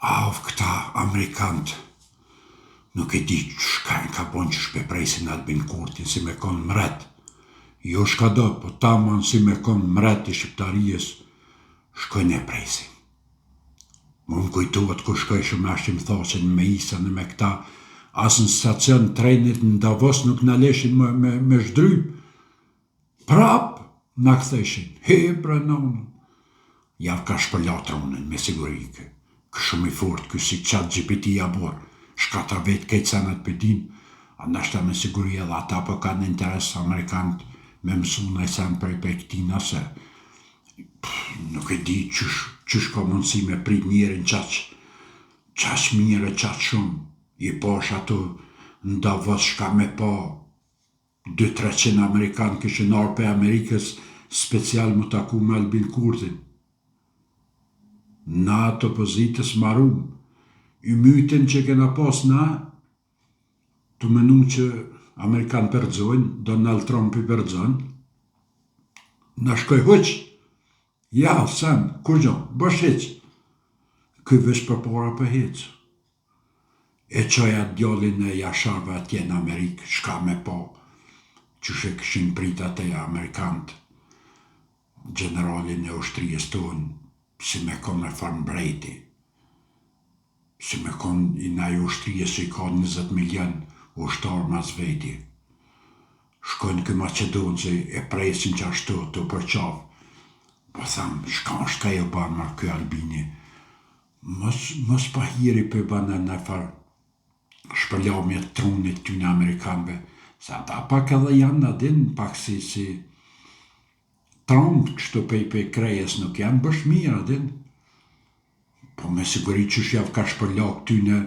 Këta Amerikanët, nuk e di shkajnë ka bon që shpepresin Albin Kurtin si me konë mret. Jo shka do, po tamon si me konë mret i shqiptarijes, shkojnë e presin. Më kujtuat kur shkojshëm ashtim thosin me Isën e me këta, asë në stacion trenit në Davos nuk në leshin me shdryp. Prap në këtheshin, hebra nonë. Javë ka shpëlla tronën me sigurike. Shumë i fort, kësi qatë GPT-ja borë, shkatra vetë këtë sanat përdin, a nashta me siguria dhe ata po kanë interes Amerikanët me mësuna i sanë për këti nëse. Nuk e di qysh ka mundësi me prit njerën qaq mire, qaq shumë. I posh ato në Davos shka me po 200-300 Amerikanë këshën arë për Amerikës special më taku me Albin Kurtin. Na të opozitës marum, i mytin që kena pas na, të menu që Amerikanë përdzojnë, Donald Trump i përdzojnë, na shkoj hëq, ja, sen, kur gjo, bësh heq, këj vesh për para për heq. E qoja djallin e jasharve atje në Amerikë, shka me po, që shë këshin prit atë e Amerikanët, generalin e ushtrijes tonë, si me konë me farë mbrejti, si me konë i naj ushtrijes që i ka 20 milion ushtarë mas veti. Shkojnë kë Macedonë që e presin që ashtu të përqavë. Po thamë, shka jo banë marë kjo Albini. Mos pa hiri për banë në farë shpërlami të trunit ty në Amerikanëve. Sa ta pak edhe janë në din, pak si Trump kështu pe krejes nuk janë bësh mirë, adin. Po me siguri që javë ka shpërla këty në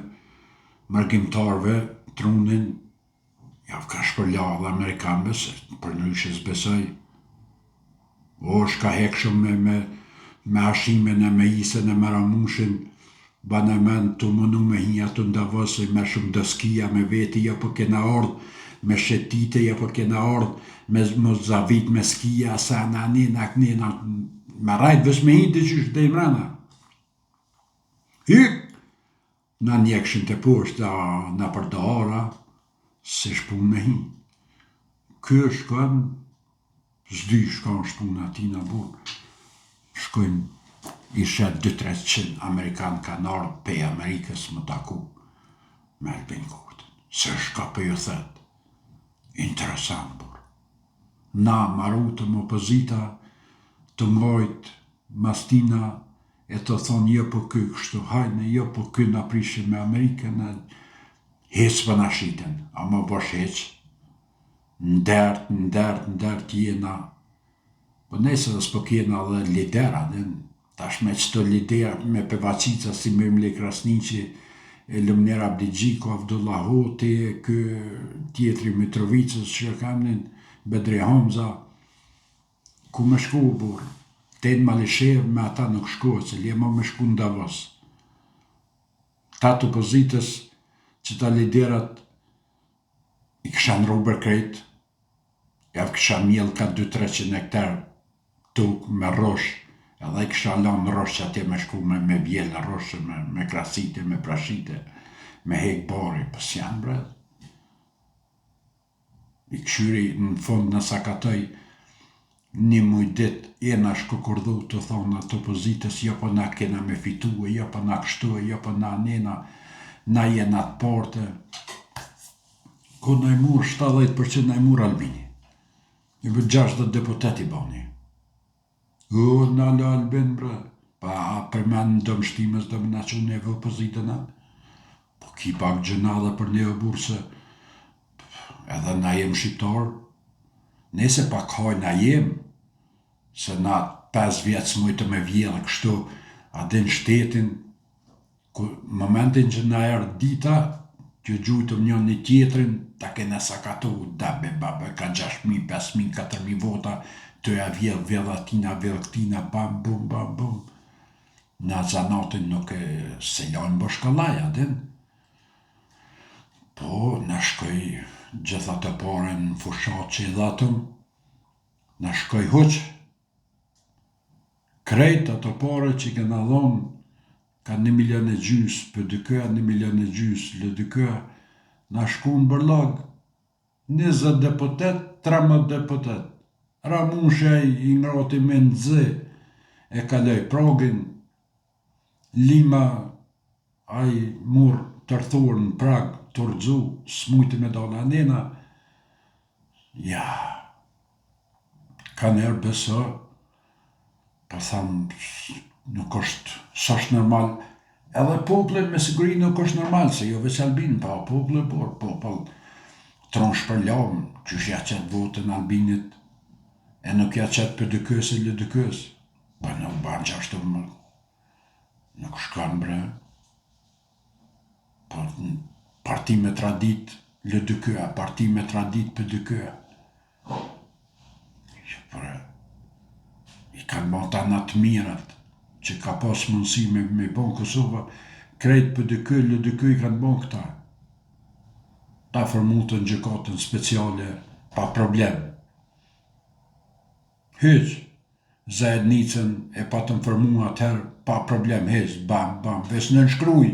mërgjimtarve, trunin, javë ka shpërla dhe Amerikanëve, se për nëshës besoj. O, shka hekshëm me ashimin e me Isën e me Ramushin, banemen të mënu me hinja të ndavësë, me shumë dëskia me veti, ja po kena ardhë, me shetite, ja po kena ardhë, me zavit me skia, sa na nina, me rajtë vës me hinti që shte i mrena. Hyk! Na njekëshin të poshtë, na për dëhara, se shpun me hin. Kjo shkon, zdy shkon shpun ati në burë. Shkojnë i shet 200-300 Amerikanë kanë ardhë pe Amerikës më taku me Albin Kurtin. Se shka për ju thetë. Interesant, burë. Na marutëm opozita të ngojt mastina e të thonë jo po kë kështu hajnë, jo po kë në prishën me Amerikën, hecë për në shiten, a më bësh heqë, ndert jena, po nesë dhe s'po kjena dhe lidera, tash me qëto lidera me pevacica si me Mle Krasniqi, e Lumner Abdigjiko, Avdullah Hoti, kë tjetri Mitrovicës që kamnin, Bedri Hamza, ku me shku burë, ten Malishev me ata nuk shku, se li e ma me shku në Davos. Ta të opozitës që ta liderat i këshan Robert Krejt, javë kësha mjell ka 200-300 hektar tuk me rosh, edhe i kësha lanë rosh që atje me shku me bjellë roshë, me krasite, me prashite, me hek bari, pës janë bret. I këshyri në fund në sakatoj një mujdit jena shkokurdhu të thonë atë opozitës, jo po na kena me fitu, jo po na kështu, jo po na nena, na jena të porte. Ko na i mur 70% na i mur Albini. I vë 60 deputeti bani. O, na lë Albin, bre. Pa përmen në dëmështimës dhe më na që neve opozitën atë. Po ki pak gjëna dhe për neve burse, edhe na jem shqiptar, nese pak haj na jem, se na 5 vjetës mujtë me vjellë kështu, adin shtetin, momentin që na erë dita, që gjujtëm një tjetrin, ta kena sakatu, dabe, babe, ka 6.000, 5.000, 4.000 vota, të ja vjellë atina, vjellë këtina, bam, bum, bam, bum. Na zanatin nuk e se lojnë bëshkallaj, adin. Po, na shkoj gjitha të pare në fushat që i dhatëm, na shkoj huq. Krejt ato pare që kena dhonë ka 1,5 milion PDK, 1,5 milion LDK, na shku në bërlag, 20 deputet, 13 deputet. Ramushaj i ngroti me nëzë, e kaloj progin, Lima, aj mur tërthur në Prag, të rëdzu, s'mujti me dona nena, ja, ka njerë beso, pa thamë, nuk është, s'është normal, edhe popullin me siguri nuk është normal, se jo veç Albin, pa popullin, por popull, tronsh për lamë, qysh ja qëtë votën Albinit, e nuk ja qëtë PDK-s e LDK-s, pa nuk banë qashtu më, nuk shkanë bre, po parti me tradit LDK-a, parti me tradit PDK-a. I kanë bon ta në të mirat, që ka pas mundësi me bon Kosova, krejt PDK, LDK i kanë bon këta. Ta formutën gjykatën speciale, pa problem. Hyq, Zajednicën e pa të më atëherë, pa problem, hyq, bam, bam, vesh në nshkruj.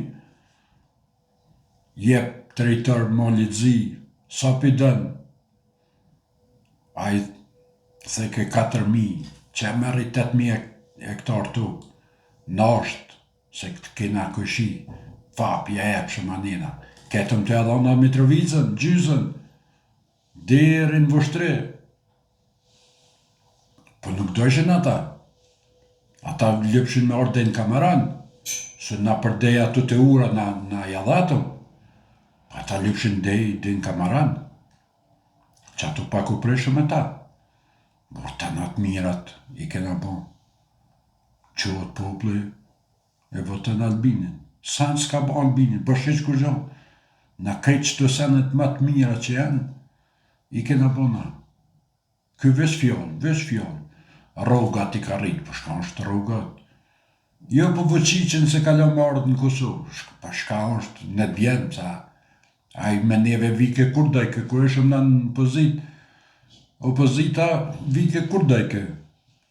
Jep drejtor Molidzi, sa pidën, a i theke 4.000, që e merri 8.000 hektar tu, nasht, se këtë kena këshi, fapja e për manina, ketëm të edhona Mitrovicën, Gjyzën, deri në Vushtri, po nuk dojshin ata lëpshin me orden Kamaran, se na përdeja të të ura na jadhatëm, ata lëpshin dej në Kamaran, që ato pak u preshëm e ta, por të natë mirat i kena bon, qohet popli e votën Albinin, sanë s'ka bo Albinin, bësheq kur gjo, na krejt që të senet më të mira që janë, i kena bona. Ky veç fjallë, rogat i ka rritë, për shka është rogat. Jo për vëqicin se kalon më ardhë në Kosovë, për shka është në të bjenë, sa a i me neve vike kur dajke, kur ishëm në pozit, opozita vike kur dajke.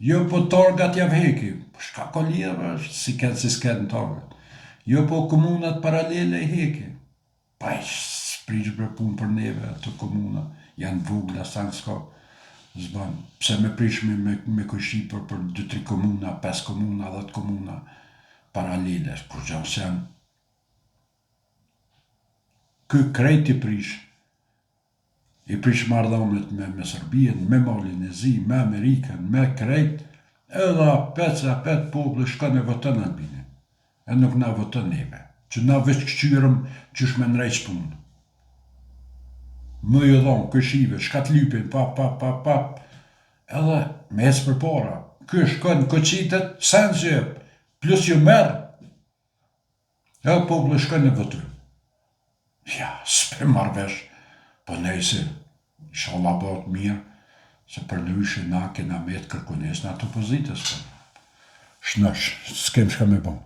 Jo për targat jav heki, për shka ko lidhë, si këtë si s'kenë targat. Jo për komunat paralele i heki. Pa i s'prish bre pun për neve, të komuna, janë vugla, sanë s'ka. Zban, pse me prish me këshi për 2-3 komuna, 5 komuna, 10 komuna paralele, kur gjanë se janë. Ky krejt i prish mardhonet me Serbien, me Malinezi, me Amerikën, me krejt, edhe apet popli shkën e votën Albinin, e nuk na votën neve, që na veç këqyrëm qysh me nrejq punë. Më ju dhonë, këshive, shkat lypin, pap, edhe me ecë për para. Ky shkon koqitet, sen që jep, plus ju merë, edhe populli shkon e votu. Ja, s'pe marrvesh, po nejse, inshallah bëhet mirë, se për ndryshe na kena me të kërkunes në atë opozitës, s'kem shka me bon.